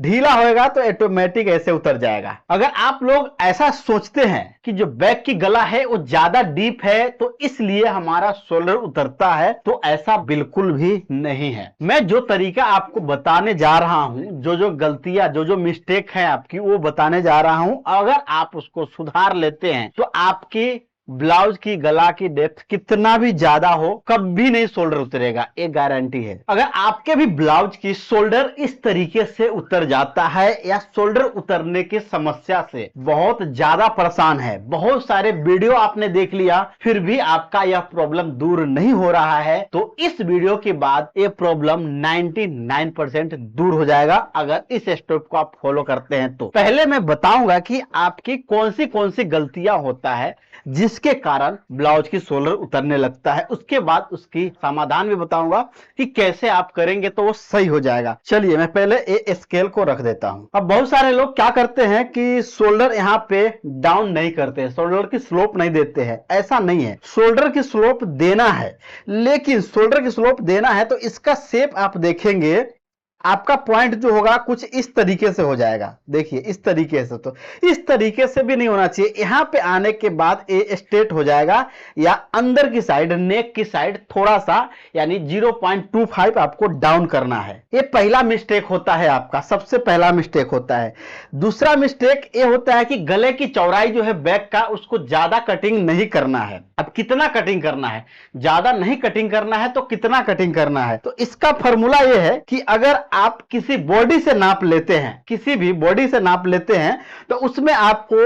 ढीला होएगा तो ऑटोमेटिक ऐसे उतर जाएगा। अगर आप लोग ऐसा सोचते हैं कि जो बैक की गला है वो ज्यादा डीप है तो इसलिए हमारा शोल्डर उतरता है, तो ऐसा बिल्कुल भी नहीं है। मैं जो तरीका आपको बताने जा रहा हूं, जो गलतियां, जो मिस्टेक है आपकी, वो बताने जा रहा हूं। अगर आप उसको सुधार लेते हैं तो आपकी ब्लाउज की गला की डेप्थ कितना भी ज्यादा हो, कभी नहीं शोल्डर उतरेगा, एक गारंटी है। अगर आपके भी ब्लाउज की शोल्डर इस तरीके से उतर जाता है या शोल्डर उतरने की समस्या से बहुत ज्यादा परेशान है, बहुत सारे वीडियो आपने देख लिया फिर भी आपका यह प्रॉब्लम दूर नहीं हो रहा है, तो इस वीडियो के बाद यह प्रॉब्लम 99% दूर हो जाएगा अगर इस स्टेप को आप फॉलो करते हैं। तो पहले मैं बताऊंगा कि आपकी कौन सी गलतियां होता है जिसके कारण ब्लाउज की शोल्डर उतरने लगता है। उसके बाद उसकी समाधान भी बताऊंगा कि कैसे आप करेंगे तो वो सही हो जाएगा। चलिए मैं पहले ए स्केल को रख देता हूं। अब बहुत सारे लोग क्या करते हैं कि शोल्डर यहां पे डाउन नहीं करते, शोल्डर की स्लोप नहीं देते हैं। ऐसा नहीं है, शोल्डर की स्लोप देना है, लेकिन शोल्डर की स्लोप देना है तो इसका शेप आप देखेंगे, आपका पॉइंट जो होगा कुछ इस तरीके से हो जाएगा। देखिए इस तरीके से, तो इस तरीके से भी नहीं होना चाहिए। यहां पे आने के बाद ए स्ट्रेट हो जाएगा या अंदर की साइड, नेक की साइड थोड़ा सा यानी 0.25 आपको डाउन करना है। ये पहला मिस्टेक होता है आपका, सबसे पहला मिस्टेक होता है। दूसरा मिस्टेक ये होता है कि गले की चौड़ाई जो है बैक का, उसको ज्यादा कटिंग नहीं करना है। अब कितना कटिंग करना है, ज्यादा नहीं कटिंग करना है तो कितना कटिंग करना है, तो इसका फॉर्मूला यह है कि अगर आप किसी बॉडी से नाप लेते हैं, किसी भी बॉडी से नाप लेते हैं, तो उसमें आपको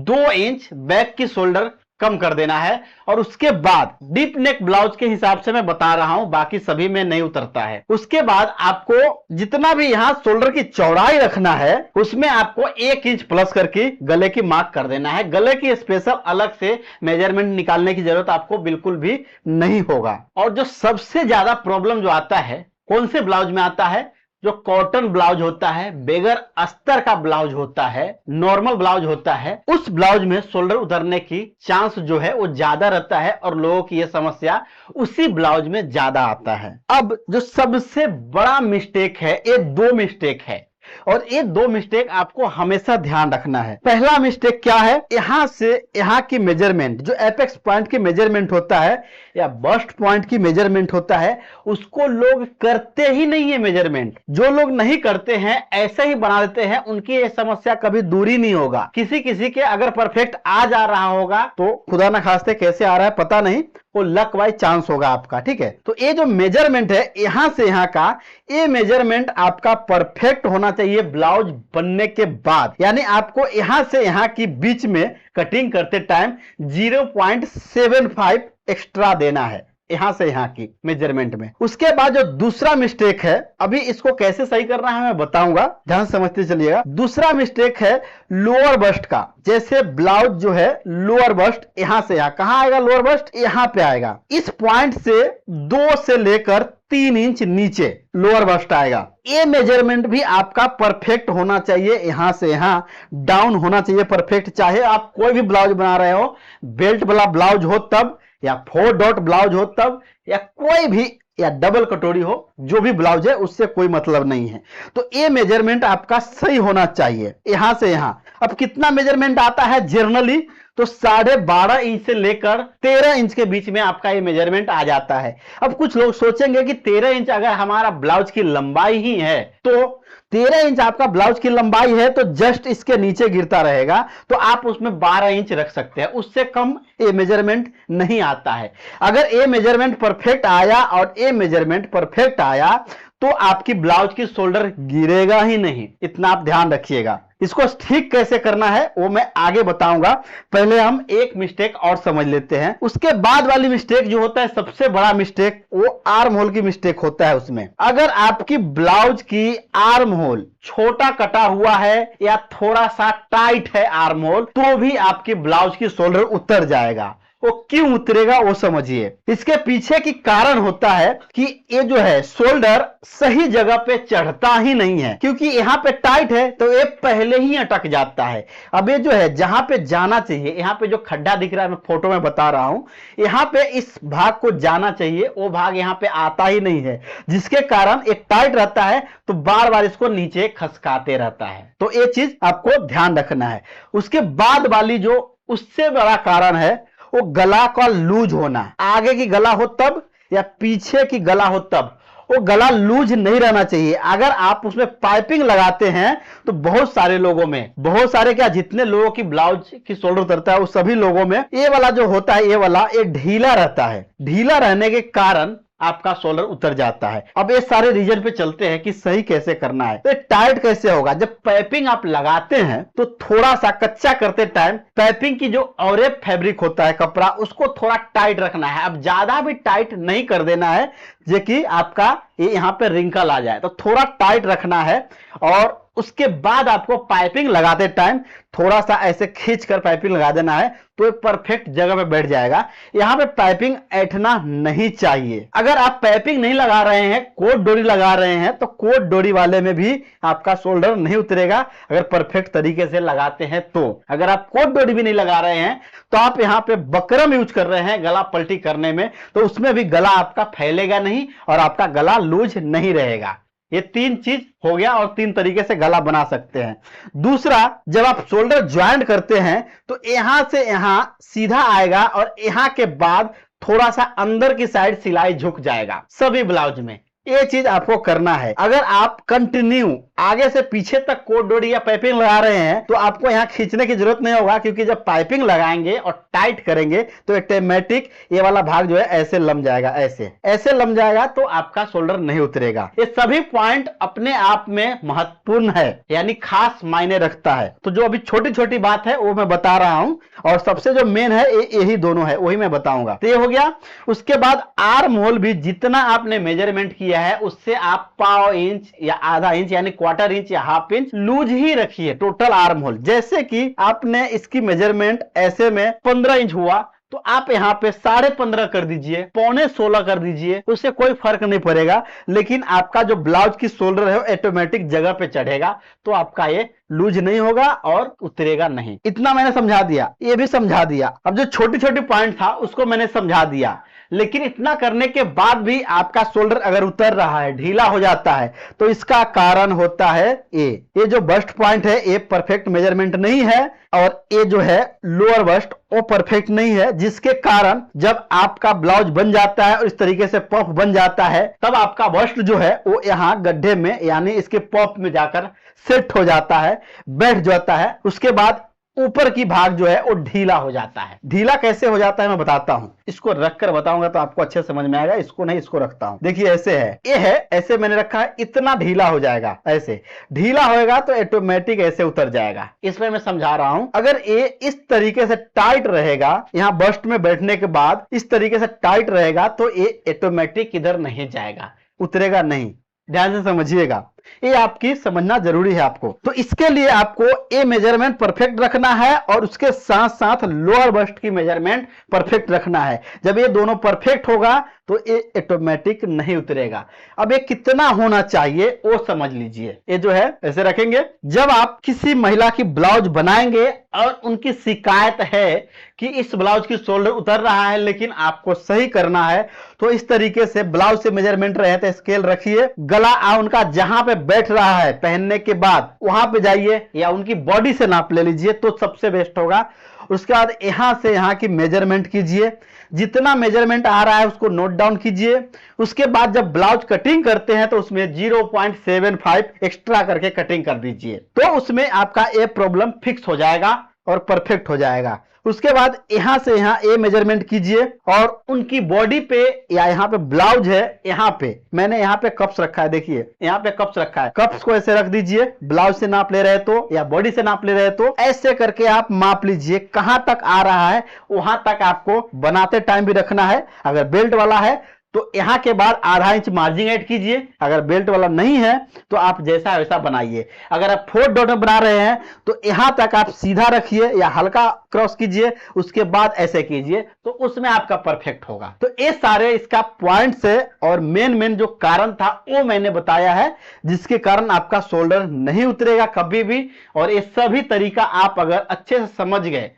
2 इंच बैक की शोल्डर कम कर देना है। और उसके बाद डीप नेक ब्लाउज के हिसाब से मैं बता रहा हूं, बाकी सभी में नहीं उतरता है। उसके बाद आपको जितना भी यहां शोल्डर की चौड़ाई रखना है उसमें आपको 1 इंच प्लस करके गले की मार्क कर देना है। गले की स्पेशल अलग से मेजरमेंट निकालने की जरूरत आपको बिल्कुल भी नहीं होगा। और जो सबसे ज्यादा प्रॉब्लम जो आता है, कौन से ब्लाउज में आता है, जो कॉटन ब्लाउज होता है, बेगर अस्तर का ब्लाउज होता है, नॉर्मल ब्लाउज होता है, उस ब्लाउज में शोल्डर उतरने की चांस जो है वो ज्यादा रहता है और लोगों की ये समस्या उसी ब्लाउज में ज्यादा आता है। अब जो सबसे बड़ा मिस्टेक है, ये 2 मिस्टेक है और ये 2 मिस्टेक आपको हमेशा ध्यान रखना है। पहला मिस्टेक क्या है, यहां से यहां की मेजरमेंट, जो एपेक्स पॉइंट की मेजरमेंट होता है या बस्ट पॉइंट की मेजरमेंट होता है, उसको लोग करते ही नहीं है मेजरमेंट। जो लोग नहीं करते हैं ऐसे ही बना देते हैं, उनकी ये समस्या कभी दूरी नहीं होगा। किसी किसी के अगर परफेक्ट आ जा रहा होगा तो खुदा ना खास्ते कैसे आ रहा है पता नहीं, वो लक वाइज चांस होगा आपका, ठीक है। तो ये जो मेजरमेंट है यहां से यहां का, ये मेजरमेंट आपका परफेक्ट होना चाहिए ब्लाउज बनने के बाद। यानी आपको यहां से यहां की बीच में कटिंग करते टाइम 0.75 एक्स्ट्रा देना है यहां से यहां की मेजरमेंट में। उसके बाद जो दूसरा मिस्टेक है, अभी इसको कैसे सही करना है मैं बताऊंगा, ध्यान समझते चलिएगा। दूसरा मिस्टेक है लोअर बस्ट का। जैसे ब्लाउज जो है लोअर बस्ट यहां से यहां, कहां आएगा लोअर बस्ट, यहां पे आएगा। इस पॉइंट से 2 से लेकर 3 इंच नीचे लोअर बस्ट आएगा। ये मेजरमेंट भी आपका परफेक्ट होना चाहिए, यहां से यहां डाउन होना चाहिए परफेक्ट। चाहे आप कोई भी ब्लाउज बना रहे हो, बेल्ट वाला ब्लाउज हो तब, या 4 डॉट ब्लाउज हो तब, या कोई भी, या डबल कटोरी हो, जो भी ब्लाउज है उससे कोई मतलब नहीं है। तो ये मेजरमेंट आपका सही होना चाहिए यहां से यहां। अब कितना मेजरमेंट आता है जनरली, तो 12.5 इंच से लेकर 13 इंच के बीच में आपका ये मेजरमेंट आ जाता है। अब कुछ लोग सोचेंगे कि 13 इंच अगर हमारा ब्लाउज की लंबाई ही है, तो 13 इंच आपका ब्लाउज की लंबाई है तो जस्ट इसके नीचे गिरता रहेगा, तो आप उसमें 12 इंच रख सकते हैं, उससे कम ये मेजरमेंट नहीं आता है। अगर ये मेजरमेंट परफेक्ट आया और ये मेजरमेंट परफेक्ट आया तो आपकी ब्लाउज की शोल्डर गिरेगा ही नहीं, इतना आप ध्यान रखिएगा। इसको ठीक कैसे करना है वो मैं आगे बताऊंगा, पहले हम एक मिस्टेक और समझ लेते हैं। उसके बाद वाली मिस्टेक जो होता है सबसे बड़ा मिस्टेक, वो आर्म होल की मिस्टेक होता है। उसमें अगर आपकी ब्लाउज की आर्म होल छोटा कटा हुआ है या थोड़ा सा टाइट है आर्म होल, तो भी आपकी ब्लाउज की शोल्डर उतर जाएगा। वो क्यों उतरेगा वो समझिए। इसके पीछे की कारण होता है कि ये जो है शोल्डर सही जगह पे चढ़ता ही नहीं है, क्योंकि यहाँ पे टाइट है तो ये पहले ही अटक जाता है। अब ये जो है जहां पे जाना चाहिए, यहाँ पे जो खड्डा दिख रहा है मैं फोटो में बता रहा हूं, यहाँ पे इस भाग को जाना चाहिए, वो भाग यहाँ पे आता ही नहीं है, जिसके कारण एक टाइट रहता है तो बार बार इसको नीचे खसकाते रहता है। तो ये चीज आपको ध्यान रखना है। उसके बाद वाली जो उससे बड़ा कारण है वो गला का लूज होना। आगे की गला हो तब या पीछे की गला हो तब, वो गला लूज नहीं रहना चाहिए। अगर आप उसमें पाइपिंग लगाते हैं तो बहुत सारे लोगों में, बहुत सारे क्या, जितने लोगों की ब्लाउज की शोल्डर उतरता है वो सभी लोगों में ये वाला जो होता है, ये वाला ये ढीला रहता है। ढीला रहने के कारण आपका शोल्डर उतर जाता है। अब ये सारे रीजन पे चलते हैं कि सही कैसे करना है। तो टाइट कैसे होगा? जब पाइपिंग आप लगाते हैं तो थोड़ा सा कच्चा करते टाइम पाइपिंग की जो और फैब्रिक होता है कपड़ा, उसको थोड़ा टाइट रखना है। अब ज्यादा भी टाइट नहीं कर देना है जो कि आपका ये यहाँ पे रिंकल आ जाए, तो थोड़ा टाइट रखना है। और उसके बाद आपको पाइपिंग लगाते टाइम थोड़ा सा ऐसे खींच कर पाइपिंग लगा देना है, तो ये परफेक्ट जगह पे बैठ जाएगा। यहाँ पे पाइपिंग ऐंठना नहीं चाहिए। अगर आप पाइपिंग नहीं लगा रहे हैं, कोट डोरी लगा रहे हैं, तो कोट डोरी वाले में भी आपका शोल्डर नहीं उतरेगा अगर परफेक्ट तरीके से लगाते हैं तो। अगर आप कोट डोरी भी नहीं लगा रहे हैं तो आप यहाँ पे बकरम यूज कर रहे हैं गला पलटी करने में, तो उसमें भी गला आपका फैलेगा नहीं और आपका गला लूज नहीं रहेगा। ये तीन चीज हो गया और तीन तरीके से गला बना सकते हैं। दूसरा, जब आप शोल्डर ज्वाइंट करते हैं तो यहां से यहां सीधा आएगा और यहां के बाद थोड़ा सा अंदर की साइड सिलाई झुक जाएगा सभी ब्लाउज में। ये चीज आपको करना है। अगर आप कंटिन्यू आगे से पीछे तक कोट डोरी या पाइपिंग लगा रहे हैं तो आपको यहां खींचने की जरूरत नहीं होगा, क्योंकि जब पाइपिंग लगाएंगे और टाइट करेंगे तो ऑटोमेटिक ये वाला भाग जो है ऐसे लम जाएगा, ऐसे ऐसे लम जाएगा, तो आपका शोल्डर नहीं उतरेगा। ये सभी पॉइंट अपने आप में महत्वपूर्ण है, यानी खास मायने रखता है। तो जो अभी छोटी छोटी बात है वो मैं बता रहा हूं, और सबसे जो मेन है यही दोनों है, वही मैं बताऊंगा। तो ये हो गया। उसके बाद आर्म होल भी जितना आपने मेजरमेंट किया है उससे आप पाव इंच या आधा इंच यानी क्वार्टर इंच या हाफ इंच लूज ही रखिए टोटल आर्म होल। जैसे कि आपने इसकी मेजरमेंट ऐसे में 15 इंच हुआ तो आप यहाँ पे 15.5 कर दीजिए, 15.25 कर दीजिए, उससे कोई फर्क नहीं पड़ेगा। लेकिन आपका जो ब्लाउज की शोल्डर है वो ऑटोमेटिक जगह पे चढ़ेगा, तो आपका ये लूज नहीं होगा और उतरेगा नहीं। इतना मैंने समझा दिया, ये भी समझा दिया। अब जो छोटी छोटी पॉइंट था उसको मैंने समझा दिया, लेकिन इतना करने के बाद भी आपका शोल्डर अगर उतर रहा है, ढीला हो जाता है, तो इसका कारण होता है ये जो बस्ट पॉइंट है ये परफेक्ट मेजरमेंट नहीं है, और ये जो है लोअर बस्ट वो परफेक्ट नहीं है, जिसके कारण जब आपका ब्लाउज बन जाता है और इस तरीके से पफ बन जाता है, तब आपका बस्ट जो है वो यहाँ गड्ढे में यानी इसके पफ में जाकर सेट हो जाता है, बैठ जाता है। उसके बाद ऊपर की भाग जो है वो ढीला हो जाता है। ढीला कैसे हो जाता है मैं बताता हूं, इसको रखकर बताऊंगा तो आपको अच्छे समझ में आएगा। इसको नहीं, इसको रखता हूं। देखिए ऐसे है, ये है, ऐसे मैंने रखा है, इतना ढीला हो जाएगा। ऐसे ढीला होएगा तो ऑटोमेटिक ऐसे उतर जाएगा। इसमें मैं समझा रहा हूं, अगर ये इस तरीके से टाइट रहेगा, यहां बस्ट में बैठने के बाद इस तरीके से टाइट रहेगा, तो ये ऑटोमेटिक इधर नहीं जाएगा, उतरेगा नहीं। ध्यान से समझिएगा, ये आपकी समझना जरूरी है आपको। तो इसके लिए आपको ये मेजरमेंट परफेक्ट रखना है और उसके साथ साथ लोअर बस्ट की मेजरमेंट परफेक्ट रखना है। जब ये दोनों परफेक्ट होगा तो ये ऑटोमेटिक नहीं उतरेगा। अब ये कितना होना चाहिए वो समझ लीजिए। ये जो है ऐसे रखेंगे। जब आप किसी महिला की ब्लाउज बनाएंगे और उनकी शिकायत है कि इस ब्लाउज की शोल्डर उतर रहा है लेकिन आपको सही करना है, तो इस तरीके से ब्लाउज से मेजरमेंट रहे तो स्केल रखिए, गला उनका जहां पे बैठ रहा है पहनने के बाद वहां पे जाइए या उनकी बॉडी से नाप ले लीजिए तो सबसे बेस्ट होगा। उसके बाद यहां से यहां की मेजरमेंट कीजिए, जितना मेजरमेंट आ रहा है उसको नोट डाउन कीजिए। उसके बाद जब ब्लाउज कटिंग करते हैं तो उसमें 0.75 एक्स्ट्रा करके कटिंग कर दीजिए, तो उसमें आपका ये प्रॉब्लम फिक्स हो जाएगा और परफेक्ट हो जाएगा। उसके बाद यहां से यहां ए मेजरमेंट कीजिए और उनकी बॉडी पे या यहां पे ब्लाउज है, यहां पे मैंने यहां पे कप्स रखा है, देखिए यहां पे कप्स रखा है, कप्स को ऐसे रख दीजिए। ब्लाउज से नाप ले रहे तो या बॉडी से नाप ले रहे तो ऐसे करके आप माप लीजिए कहां तक आ रहा है, वहां तक आपको बनाते टाइम भी रखना है। अगर बेल्ट वाला है तो यहाँ के बाद आधा इंच मार्जिन ऐड कीजिए। अगर बेल्ट वाला नहीं है तो आप जैसा वैसा बनाइए। अगर आप 4 डॉट में बना रहे हैं तो यहां तक आप सीधा रखिए या हल्का क्रॉस कीजिए, उसके बाद ऐसे कीजिए, तो उसमें आपका परफेक्ट होगा। तो ये सारे इसका पॉइंट्स है और मेन जो कारण था वो मैंने बताया है, जिसके कारण आपका शोल्डर नहीं उतरेगा कभी भी। और ये सभी तरीका आप अगर अच्छे से समझ गए,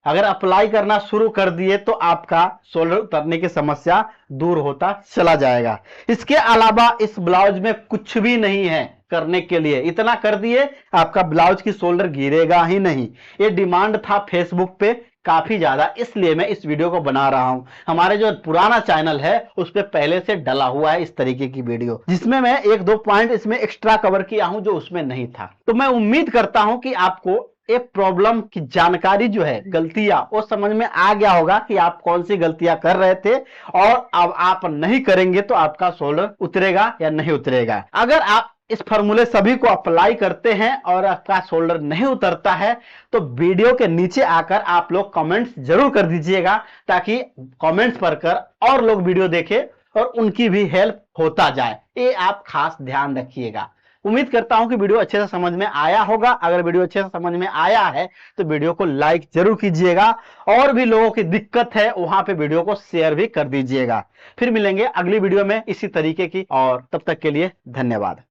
अगर अप्लाई करना शुरू कर दिए, तो आपका शोल्डर उतरने की समस्या दूर होता चला जाएगा। इसके अलावा इस ब्लाउज में कुछ भी नहीं है करने के लिए, इतना कर दिए आपका ब्लाउज की शोल्डर गिरेगा ही नहीं। ये डिमांड था फेसबुक पे काफी ज्यादा, इसलिए मैं इस वीडियो को बना रहा हूं। हमारे जो पुराना चैनल है उस पे पहले से डला हुआ है इस तरीके की वीडियो, जिसमें मैं 1-2 पॉइंट इसमें एक्स्ट्रा कवर किया हूं जो उसमें नहीं था। तो मैं उम्मीद करता हूं कि आपको एक प्रॉब्लम की जानकारी जो है, गलतियां, वो समझ में आ गया होगा कि आप कौन सी गलतियां कर रहे थे और अब आप नहीं करेंगे तो आपका शोल्डर उतरेगा या नहीं उतरेगा। अगर आप इस फॉर्मूले सभी को अप्लाई करते हैं और आपका शोल्डर नहीं उतरता है, तो वीडियो के नीचे आकर आप लोग कमेंट्स जरूर कर दीजिएगा, ताकि कमेंट्स पढ़कर और लोग वीडियो देखें और उनकी भी हेल्प होता जाए। ये आप खास ध्यान रखिएगा। उम्मीद करता हूं कि वीडियो अच्छे से समझ में आया होगा। अगर वीडियो अच्छे से समझ में आया है तो वीडियो को लाइक जरूर कीजिएगा, और भी लोगों की दिक्कत है वहां पे वीडियो को शेयर भी कर दीजिएगा। फिर मिलेंगे अगली वीडियो में इसी तरीके की, और तब तक के लिए धन्यवाद।